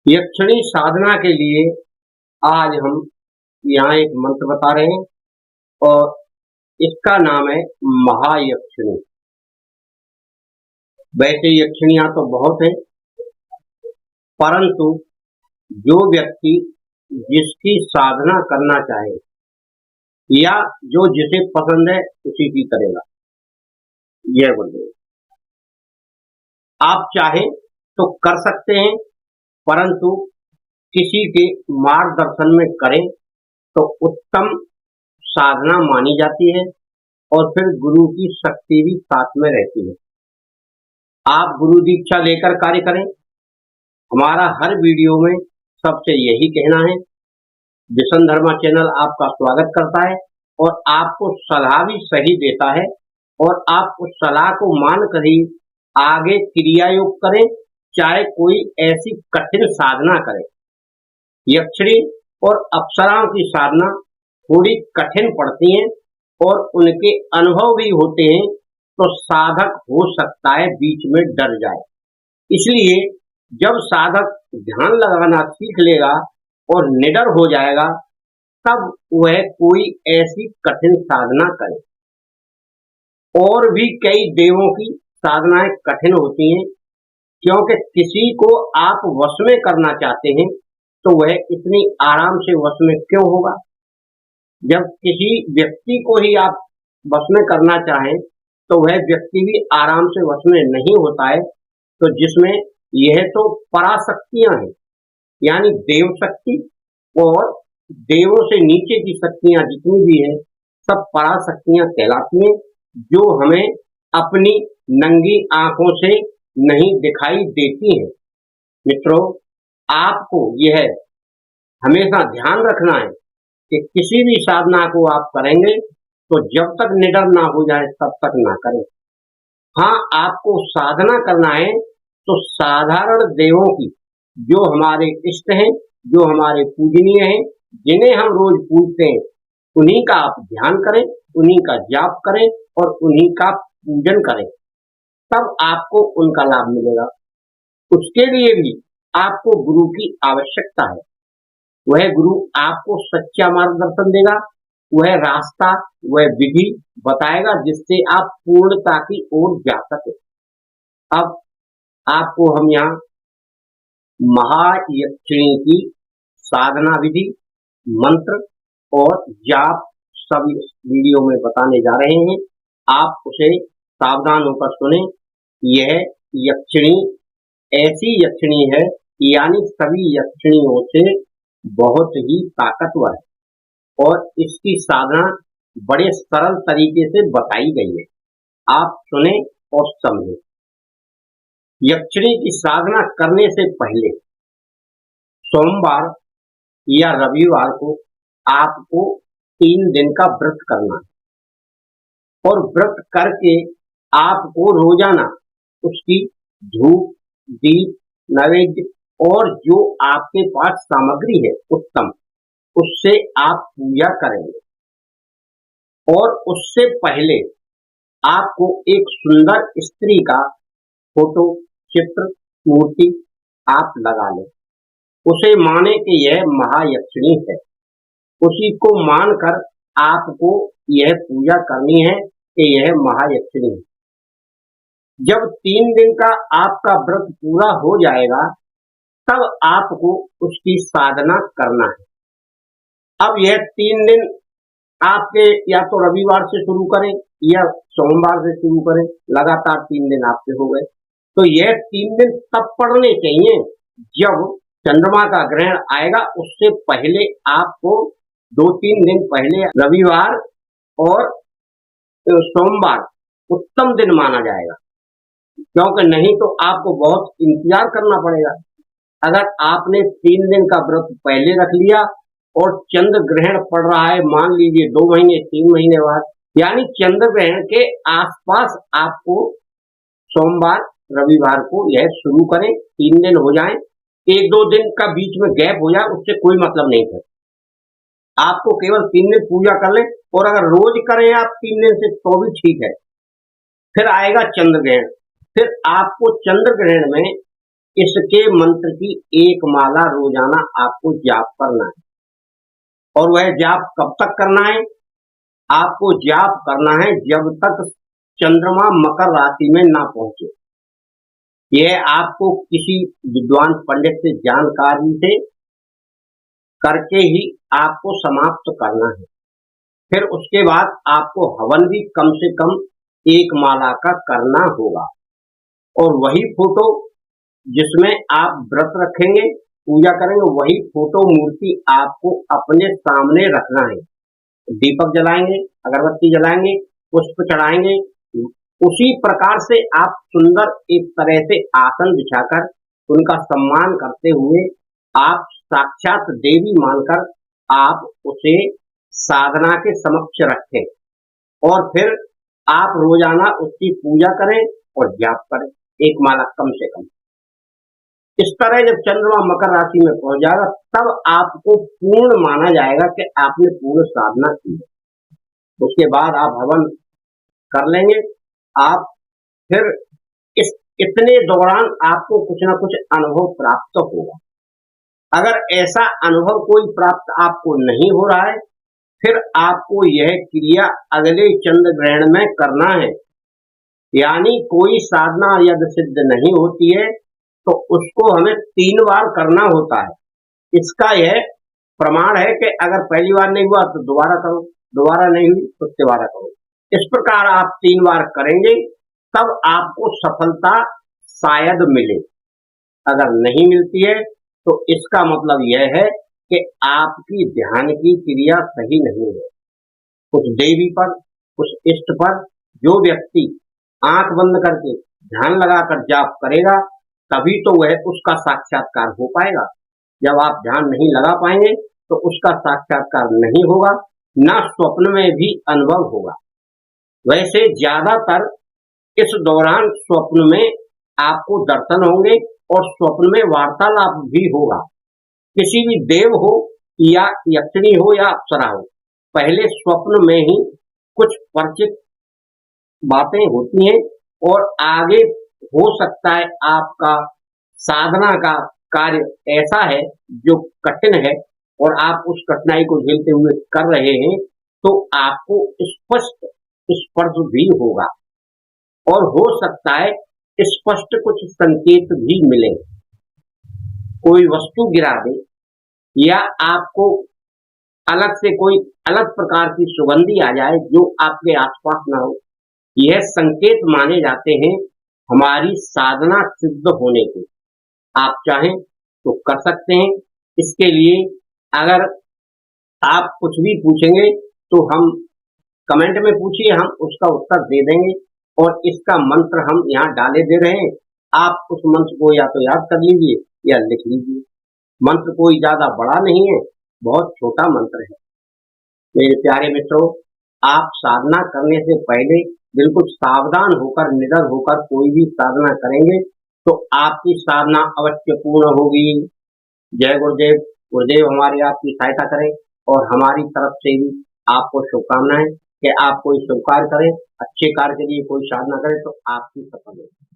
यक्षिणी साधना के लिए आज हम यहाँ एक मंत्र बता रहे हैं और इसका नाम है महायक्षिणी। वैसे यक्षिणियां तो बहुत हैं, परंतु जो व्यक्ति जिसकी साधना करना चाहे या जो जिसे पसंद है उसी की करेगा। यह बोलिए, आप चाहें तो कर सकते हैं, परंतु किसी के मार्गदर्शन में करें तो उत्तम साधना मानी जाती है और फिर गुरु की शक्ति भी साथ में रहती है। आप गुरु दीक्षा लेकर कार्य करें। हमारा हर वीडियो में सबसे यही कहना है। विशन धर्मा चैनल आपका स्वागत करता है और आपको सलाह भी सही देता है और आप उस सलाह को मानकर ही आगे क्रिया योग करें, चाहे कोई ऐसी कठिन साधना करें। यक्षिणी और अप्सराओं की साधना थोड़ी कठिन पड़ती हैं और उनके अनुभव भी होते हैं, तो साधक हो सकता है बीच में डर जाए। इसलिए जब साधक ध्यान लगाना सीख लेगा और निडर हो जाएगा, तब वह कोई ऐसी कठिन साधना करे। और भी कई देवों की साधनाएं कठिन होती हैं, क्योंकि किसी को आप वश में करना चाहते हैं तो वह इतनी आराम से वश में क्यों होगा। जब किसी व्यक्ति को ही आप वश में करना चाहें तो वह व्यक्ति भी आराम से वश में नहीं होता है। तो जिसमें यह तो पराशक्तियां हैं, यानी देव शक्ति और देवों से नीचे की शक्तियां जितनी भी हैं सब पराशक्तियां कहलाती हैं, जो हमें अपनी नंगी आंखों से नहीं दिखाई देती हैं। मित्रों, आपको यह हमेशा ध्यान रखना है कि किसी भी साधना को आप करेंगे तो जब तक निडर ना हो जाए तब तक ना करें। हाँ, आपको साधना करना है तो साधारण देवों की, जो हमारे इष्ट हैं, जो हमारे पूजनीय हैं, जिन्हें हम रोज पूजते हैं, उन्हीं का आप ध्यान करें, उन्हीं का जाप करें और उन्हीं का पूजन करें, तब आपको उनका लाभ मिलेगा। उसके लिए भी आपको गुरु की आवश्यकता है। वह गुरु आपको सच्चा मार्गदर्शन देगा, वह रास्ता, वह विधि बताएगा जिससे आप पूर्णता की ओर जा सके। अब आपको हम यहाँ महायक्षिणी की साधना विधि, मंत्र और जाप सब इस वीडियो में बताने जा रहे हैं। आप उसे सावधान होकर सुने। यह यक्षिणी ऐसी यक्षिणी है, यानी सभी यक्षिणियों से बहुत ही ताकतवर है और इसकी साधना बड़े सरल तरीके से बताई गई है। आप सुने और समझें। यक्षिणी की साधना करने से पहले सोमवार या रविवार को आपको 3 दिन का व्रत करना है और व्रत करके आपको रोजाना उसकी धूप, दीप, नैवेद्य और जो आपके पास सामग्री है उत्तम, उससे आप पूजा करेंगे। और उससे पहले आपको एक सुंदर स्त्री का फोटो, चित्र, मूर्ति आप लगा लें। उसे माने कि यह महायक्षिणी है, उसी को मानकर आपको यह पूजा करनी है कि यह महायक्षिणी है। जब 3 दिन का आपका व्रत पूरा हो जाएगा, तब आपको उसकी साधना करना है। अब यह 3 दिन आपके या तो रविवार से शुरू करें या सोमवार से शुरू करें, लगातार 3 दिन आपके हो गए, तो यह 3 दिन तब पढ़ने चाहिए जब चंद्रमा का ग्रहण आएगा। उससे पहले आपको 2-3 दिन पहले रविवार और सोमवार उत्तम दिन माना जाएगा, क्योंकि नहीं तो आपको बहुत इंतजार करना पड़ेगा। अगर आपने 3 दिन का व्रत पहले रख लिया और चंद्र ग्रहण पड़ रहा है, मान लीजिए 2 महीने 3 महीने बाद, यानी चंद्र ग्रहण के आसपास आपको सोमवार रविवार को यह शुरू करें। 3 दिन हो जाएं, 1-2 दिन का बीच में गैप हो जाए, उससे कोई मतलब नहीं है। आपको केवल 3 दिन पूजा कर लें और अगर रोज करें आप 3 दिन से तो भी ठीक है। फिर आएगा चंद्र ग्रहण, फिर आपको चंद्र ग्रहण में इसके मंत्र की एक माला रोजाना आपको जाप करना है। और वह जाप कब तक करना है? आपको जाप करना है जब तक चंद्रमा मकर राशि में ना पहुंचे। यह आपको किसी विद्वान पंडित से जानकारी से करके ही आपको समाप्त करना है। फिर उसके बाद आपको हवन भी कम से कम एक माला का करना होगा। और वही फोटो जिसमें आप व्रत रखेंगे, पूजा करेंगे, वही फोटो मूर्ति आपको अपने सामने रखना है। दीपक जलाएंगे, अगरबत्ती जलाएंगे, पुष्प चढ़ाएंगे। उसी प्रकार से आप सुंदर एक तरह से आसन बिछाकर उनका सम्मान करते हुए आप साक्षात देवी मानकर आप उसे साधना के समक्ष रखें और फिर आप रोजाना उसकी पूजा करें और जाप करें, एक माला कम से कम। इस तरह जब चंद्रमा मकर राशि में पहुंच जाएगा तब आपको पूर्ण माना जाएगा कि आपने पूर्ण साधना की है। उसके बाद आप हवन कर लेंगे। आप फिर इतने दौरान आपको कुछ ना कुछ अनुभव प्राप्त होगा। अगर ऐसा अनुभव कोई प्राप्त आपको नहीं हो रहा है, फिर आपको यह क्रिया अगले चंद्र ग्रहण में करना है। यानी कोई साधना यदि सिद्ध नहीं होती है तो उसको हमें 3 बार करना होता है। इसका यह प्रमाण है कि अगर पहली बार नहीं हुआ तो दोबारा करो, दोबारा नहीं हुई तो तिबारा करो। इस प्रकार आप 3 बार करेंगे तब आपको सफलता शायद मिले। अगर नहीं मिलती है तो इसका मतलब यह है कि आपकी ध्यान की क्रिया सही नहीं है। कुछ देवी पर, कुछ इष्ट पर जो व्यक्ति आंख बंद करके ध्यान लगाकर जाप करेगा तभी तो वह उसका साक्षात्कार हो पाएगा। जब आप ध्यान नहीं लगा पाएंगे तो उसका साक्षात्कार नहीं होगा, ना स्वप्न में भी अनुभव होगा। वैसे ज्यादातर इस दौरान स्वप्न में आपको दर्शन होंगे और स्वप्न में वार्तालाप भी होगा। किसी भी देव हो या यक्षिणी हो या अप्सरा हो, पहले स्वप्न में ही कुछ परिचित बातें होती हैं और आगे हो सकता है आपका साधना का कार्य ऐसा है जो कठिन है और आप उस कठिनाई को झेलते हुए कर रहे हैं, तो आपको स्पष्ट स्पर्श भी होगा और हो सकता है स्पष्ट कुछ संकेत भी मिले। कोई वस्तु गिरा दे या आपको अलग से कोई अलग प्रकार की सुगंधी आ जाए जो आपके आसपास ना हो, यह संकेत माने जाते हैं हमारी साधना सिद्ध होने के। आप चाहें तो कर सकते हैं। इसके लिए अगर आप कुछ भी पूछेंगे तो हम कमेंट में पूछिए, हम उसका उत्तर दे देंगे। और इसका मंत्र हम यहाँ डाले दे रहे हैं, आप उस मंत्र को या तो याद कर लीजिए या लिख लीजिए। मंत्र कोई ज्यादा बड़ा नहीं है, बहुत छोटा मंत्र है। मेरे प्यारे मित्रों, आप साधना करने से पहले बिल्कुल सावधान होकर, निडर होकर कोई भी साधना करेंगे तो आपकी साधना अवश्य पूर्ण होगी। जय गुरुदेव। गुरुदेव हमारी आपकी सहायता करें और हमारी तरफ से भी आपको शुभकामनाएं कि आप कोई शुभ कार्य करें, अच्छे कार्य के लिए कोई साधना करें तो आपकी सफल होगी।